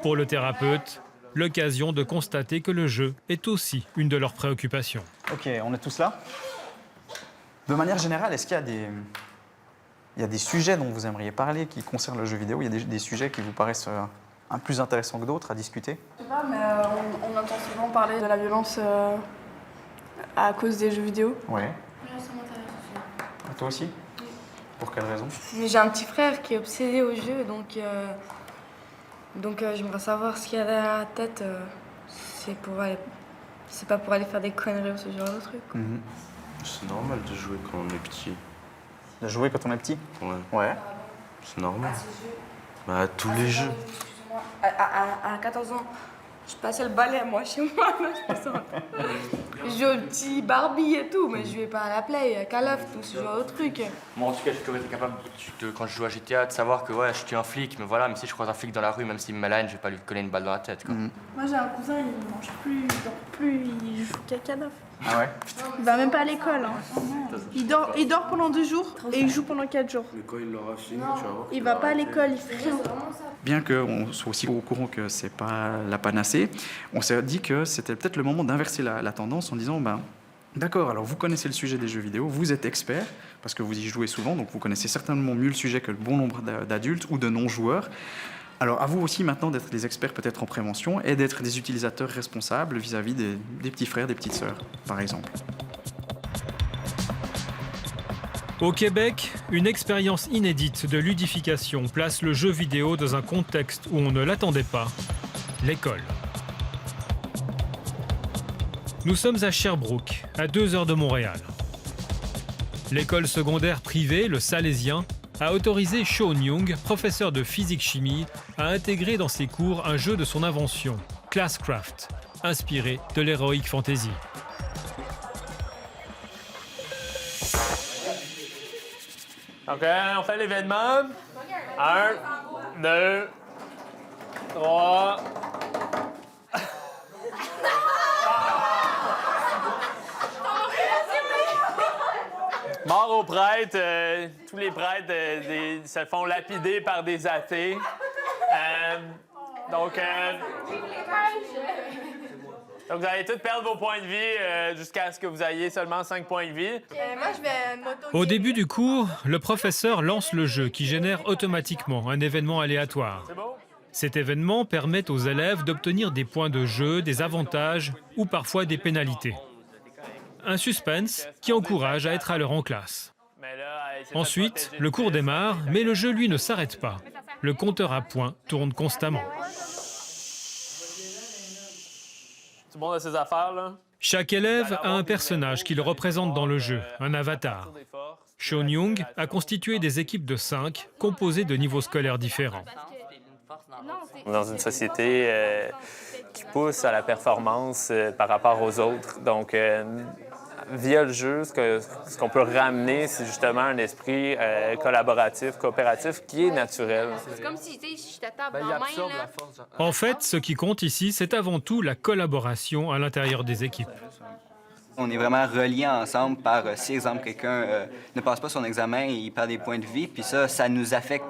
Pour le thérapeute, l'occasion de constater que le jeu est aussi une de leurs préoccupations. Ok, on est tous là. De manière générale, est-ce qu'il y a des sujets dont vous aimeriez parler qui concernent le jeu vidéo? Il y a des sujets qui vous paraissent plus intéressants que d'autres à discuter? Je sais pas, mais on entend souvent parler de la violence à cause des jeux vidéo. Ouais. Ça m'intéresse aussi. Toi aussi? Pour quelle raison? J'ai un petit frère qui est obsédé au jeu, donc Donc j'aimerais savoir ce qu'il y a derrière la tête. C'est pas pour aller faire des conneries ou ce genre de trucs. C'est normal de jouer quand on est petit. De jouer quand on est petit? Ouais. C'est normal. Bah, tous les jeux. À 14 ans, je passais le balai, moi, chez moi. Je jouais au petit Barbie et tout, mais je jouais pas à la Play, à Call of, tout ce genre de trucs. Moi, en tout cas, j'ai toujours été capable, quand je joue à GTA, de savoir que ouais, je suis un flic, mais voilà, mais si je croise un flic dans la rue, même s'il me met la haine, je vais pas lui coller une balle dans la tête. Quoi. Moi, j'ai un cousin, il mange plus, il dort plus, il joue qu'à Call of. Ah ouais? Il va même pas à l'école. Il dort pendant 2 jours et il joue pendant 4 jours. Mais quand il l'aura fini, tu vas voir. Il va pas à l'école, il fait rien. Bien qu'on soit aussi au courant que c'est pas la panacée, on s'est dit que c'était peut-être le moment d'inverser la tendance en disant d'accord, alors vous connaissez le sujet des jeux vidéo, vous êtes expert, parce que vous y jouez souvent, donc vous connaissez certainement mieux le sujet que le bon nombre d'adultes ou de non-joueurs. Alors à vous aussi maintenant d'être des experts peut-être en prévention et d'être des utilisateurs responsables vis-à-vis des petits frères, des petites sœurs, par exemple. Au Québec, une expérience inédite de ludification place le jeu vidéo dans un contexte où on ne l'attendait pas, l'école. Nous sommes à Sherbrooke, à 2 heures de Montréal. L'école secondaire privée, le Salésien, a autorisé Sean Young, professeur de physique-chimie, à intégrer dans ses cours un jeu de son invention, Classcraft, inspiré de l'Heroic Fantasy. OK, on fait l'événement. 1, 2, 3. Mort aux prêtres. Tous les prêtres se font lapider par des athées. Donc, vous allez tous perdre vos points de vie jusqu'à ce que vous ayez seulement 5 points de vie. Moi, je vais Au début du cours, le professeur lance le jeu qui génère automatiquement un événement aléatoire. Cet événement permet aux élèves d'obtenir des points de jeu, des avantages ou parfois des pénalités. Un suspense qui encourage à être à l'heure en classe. Ensuite, le cours démarre, mais le jeu, lui, ne s'arrête pas. Le compteur à points tourne constamment. Tout le monde a ses affaires, là? Chaque élève a un personnage qu'il représente dans le jeu, un avatar. Sean Young a constitué des équipes de 5, composées de niveaux scolaires différents. Dans une société qui pousse à la performance par rapport aux autres. Donc, via le jeu, ce qu'on peut ramener, c'est justement un esprit collaboratif, coopératif, qui est naturel. C'est comme si je te tape dans la main, là. En fait, ce qui compte ici, c'est avant tout la collaboration à l'intérieur des équipes. On est vraiment reliés ensemble par, si, exemple, quelqu'un ne passe pas son examen et il perd des points de vie, puis ça nous affecte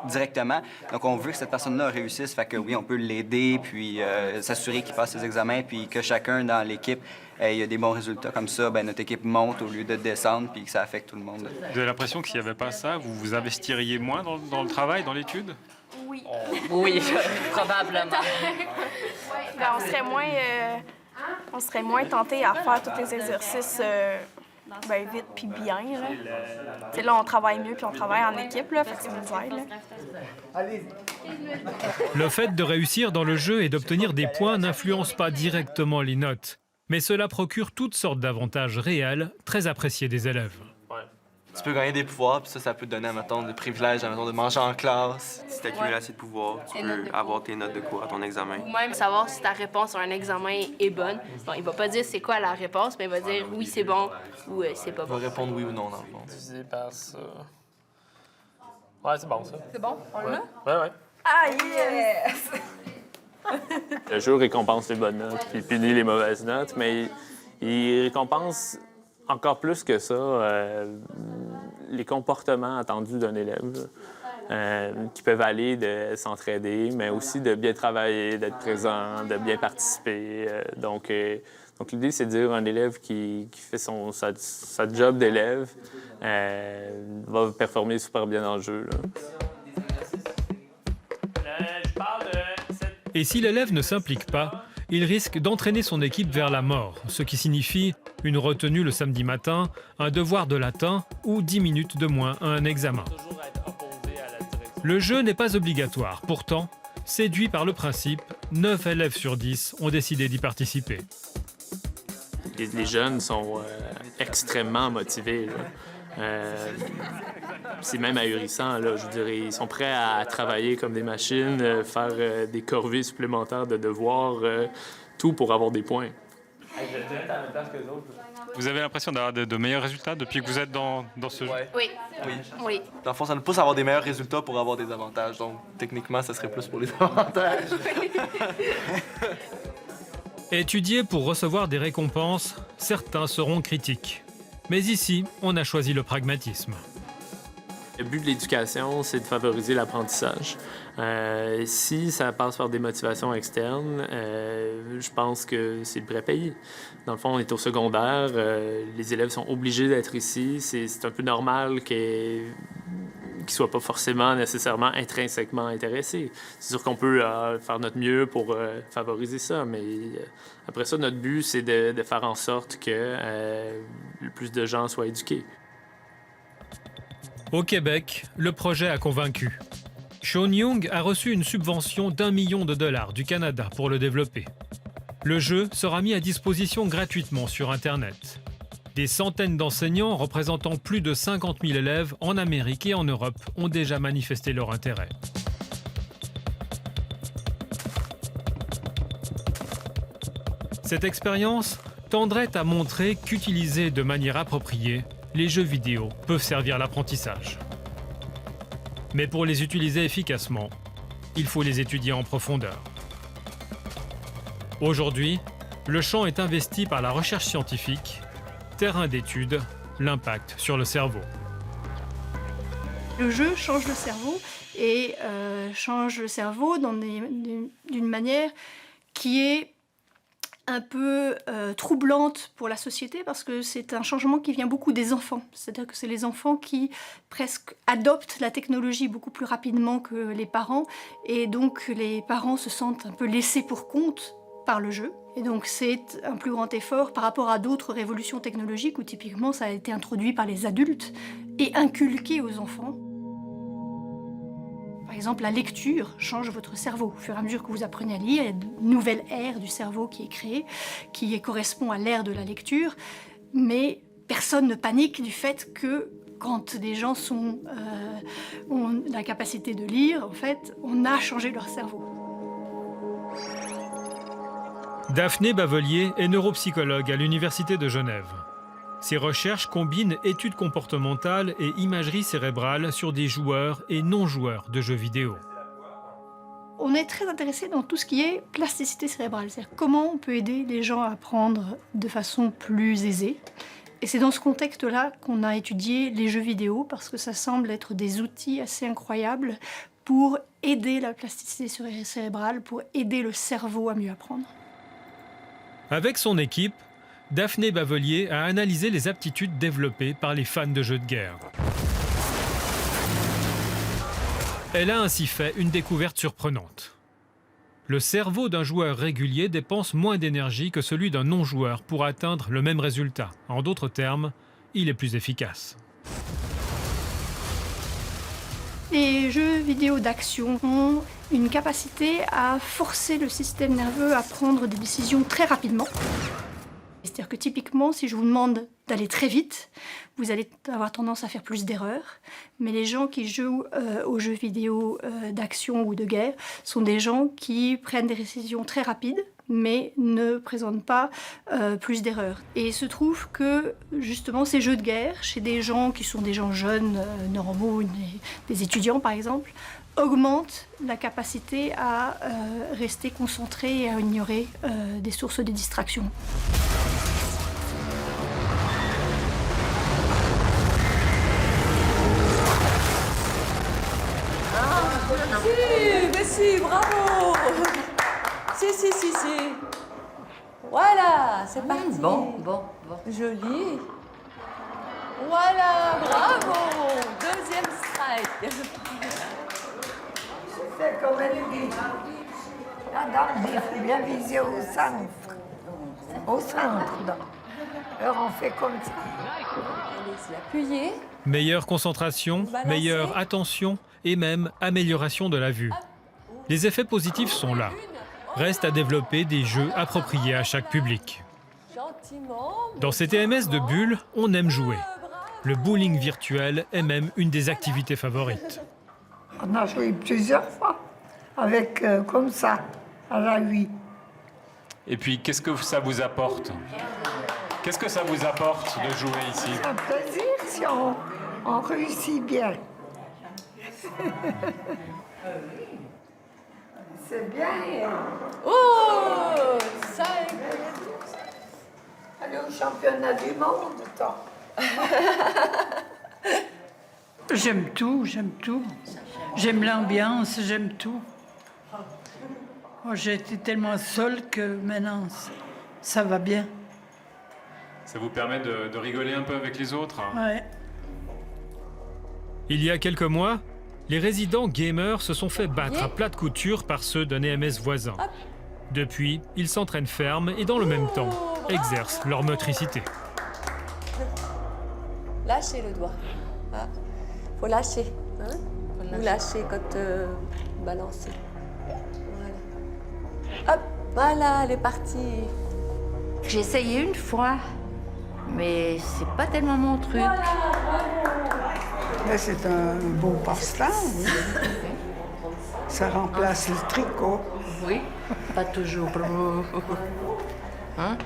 directement. Donc, on veut que cette personne-là réussisse, fait que oui, on peut l'aider, puis s'assurer qu'il passe ses examens, puis que chacun dans l'équipe ait des bons résultats. Comme ça, notre équipe monte au lieu de descendre, puis que ça affecte tout le monde. Vous avez l'impression que s'il n'y avait pas ça, vous vous investiriez moins dans le travail, dans l'étude? Oui. Oui, probablement. On serait moins tenté à faire tous les exercices vite puis bien. Là, on travaille mieux puis on travaille en équipe, là, fait que ça nous aide. Là. Le fait de réussir dans le jeu et d'obtenir des points n'influence pas directement les notes, mais cela procure toutes sortes d'avantages réels, très appréciés des élèves. Tu peux gagner des pouvoirs, puis ça peut te donner, mettons, des privilèges, mettons, de manger en classe. Si tu accumules assez de pouvoirs, tu peux avoir tes notes de cours à ton examen. Ou même savoir si ta réponse sur un examen est bonne. Bon, il va pas dire c'est quoi la réponse, mais il va dire oui, c'est bon ou c'est pas bon. Il va répondre oui ou non, dans le fond. Divisé par ça. Ouais, c'est bon, ça. C'est bon? On l'a? Ouais. Ah, yes! Le jeu récompense les bonnes notes, puis punit les mauvaises notes, mais il récompense encore plus que ça les comportements attendus d'un élève, qui peuvent aller de s'entraider, mais aussi de bien travailler, d'être présent, de bien participer. Donc l'idée, c'est de dire un élève qui fait sa job d'élève va performer super bien dans le jeu. Là. Et si l'élève ne s'implique pas, il risque d'entraîner son équipe vers la mort, ce qui signifie une retenue le samedi matin, un devoir de latin ou 10 minutes de moins à un examen. Le jeu n'est pas obligatoire. Pourtant, Séduits par le principe, 9 élèves sur 10 ont décidé d'y participer. Les jeunes sont extrêmement motivés. C'est même ahurissant. Là. Je dirais, ils sont prêts à travailler comme des machines, faire des corvées supplémentaires de devoirs, tout pour avoir des points. Vous avez l'impression d'avoir de meilleurs résultats depuis que vous êtes dans ce jeu? Oui. Oui. Dans le fond, ça nous pousse à avoir des meilleurs résultats pour avoir des avantages. Donc, techniquement, ça serait plus pour les avantages. Étudiés pour recevoir des récompenses, certains seront critiques. Mais ici, on a choisi le pragmatisme. Le but de l'éducation, c'est de favoriser l'apprentissage. Si ça passe par des motivations externes, je pense que c'est le prêt payé. Dans le fond, on est au secondaire, les élèves sont obligés d'être ici. C'est un peu normal qu'ils ne soient pas forcément nécessairement intrinsèquement intéressés. C'est sûr qu'on peut faire notre mieux pour favoriser ça, mais après ça, notre but, c'est de faire en sorte que le plus de gens soient éduqués. Au Québec, le projet a convaincu. Sean Young a reçu une subvention d'$1 million du Canada pour le développer. Le jeu sera mis à disposition gratuitement sur Internet. Des centaines d'enseignants représentant plus de 50 000 élèves en Amérique et en Europe ont déjà manifesté leur intérêt. Cette expérience tendrait à montrer qu'utilisés de manière appropriée, les jeux vidéo peuvent servir à l'apprentissage. Mais pour les utiliser efficacement, il faut les étudier en profondeur. Aujourd'hui, le champ est investi par la recherche scientifique, terrain d'étude, l'impact sur le cerveau. Le jeu change le cerveau et change le cerveau d'une manière qui est un peu troublante pour la société parce que c'est un changement qui vient beaucoup des enfants. C'est-à-dire que c'est les enfants qui presque adoptent la technologie beaucoup plus rapidement que les parents et donc les parents se sentent un peu laissés pour compte par le jeu. Et donc c'est un plus grand effort par rapport à d'autres révolutions technologiques où typiquement ça a été introduit par les adultes et inculqué aux enfants. Par exemple, la lecture change votre cerveau. Au fur et à mesure que vous apprenez à lire, il y a une nouvelle ère du cerveau qui est créée, qui correspond à l'ère de la lecture. Mais personne ne panique du fait que quand des gens ont la capacité de lire, en fait, on a changé leur cerveau. Daphné Bavelier est neuropsychologue à l'Université de Genève. Ses recherches combinent études comportementales et imagerie cérébrale sur des joueurs et non-joueurs de jeux vidéo. On est très intéressé dans tout ce qui est plasticité cérébrale, c'est-à-dire comment on peut aider les gens à apprendre de façon plus aisée. Et c'est dans ce contexte-là qu'on a étudié les jeux vidéo, parce que ça semble être des outils assez incroyables pour aider la plasticité cérébrale, pour aider le cerveau à mieux apprendre. Avec son équipe, Daphné Bavelier a analysé les aptitudes développées par les fans de jeux de guerre. Elle a ainsi fait une découverte surprenante. Le cerveau d'un joueur régulier dépense moins d'énergie que celui d'un non-joueur pour atteindre le même résultat. En d'autres termes, il est plus efficace. Les jeux vidéo d'action ont une capacité à forcer le système nerveux à prendre des décisions très rapidement. C'est-à-dire que typiquement, si je vous demande d'aller très vite, vous allez avoir tendance à faire plus d'erreurs. Mais les gens qui jouent aux jeux vidéo d'action ou de guerre sont des gens qui prennent des décisions très rapides, mais ne présentent pas plus d'erreurs. Et il se trouve que, justement, ces jeux de guerre, chez des gens qui sont des gens jeunes, normaux, des étudiants par exemple, augmentent la capacité à rester concentré et à ignorer des sources de distraction. Mais si, bravo. Si. Voilà, c'est parti. Bon. Joli. Voilà, bravo. Deuxième strike. C'est comme la dame il faut bien viser au centre. Au centre. Alors on fait comme ça. Allez-y, appuyez. Meilleure concentration, meilleure attention et même amélioration de la vue. Les effets positifs sont là. Reste à développer des jeux appropriés à chaque public. Dans ces TMS de Bulle, on aime jouer. Le bowling virtuel est même une des activités favorites. On a joué plusieurs fois avec comme ça, à la huit. Et puis, qu'est-ce que ça vous apporte? Qu'est-ce que ça vous apporte de jouer ici? C'est un plaisir si on réussit bien. C'est bien. Oh, ça Aller au championnat du monde, toi. J'aime tout, j'aime tout. J'aime l'ambiance, j'aime tout. Moi, j'ai été tellement seule que maintenant, ça va bien. Ça vous permet de rigoler un peu avec les autres? Ouais. Il y a quelques mois, les résidents gamers se sont fait battre à plat de couture par ceux d'un EMS voisin. Depuis, ils s'entraînent ferme et dans le même temps, exercent leur motricité. Lâchez le doigt. Ah. Faut lâcher. Hein? Vous lâchez quand balancez. Voilà. Hop, voilà, elle est partie. J'ai essayé une fois, mais c'est pas tellement mon truc. Mais c'est un beau passe-temps. Oui. Ça remplace le tricot. Oui, pas toujours. Hein?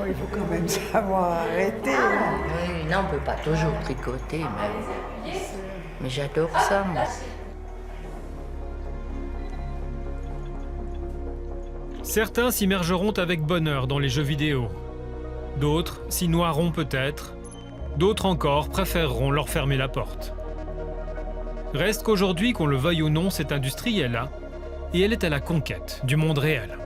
Il faut quand même savoir arrêter. Oui, non, on peut pas toujours tricoter, mais j'adore ça, moi. Certains s'immergeront avec bonheur dans les jeux vidéo. D'autres s'y noieront peut-être. D'autres encore préféreront leur fermer la porte. Reste qu'aujourd'hui, qu'on le veuille ou non, cette industrie est là, et elle est à la conquête du monde réel.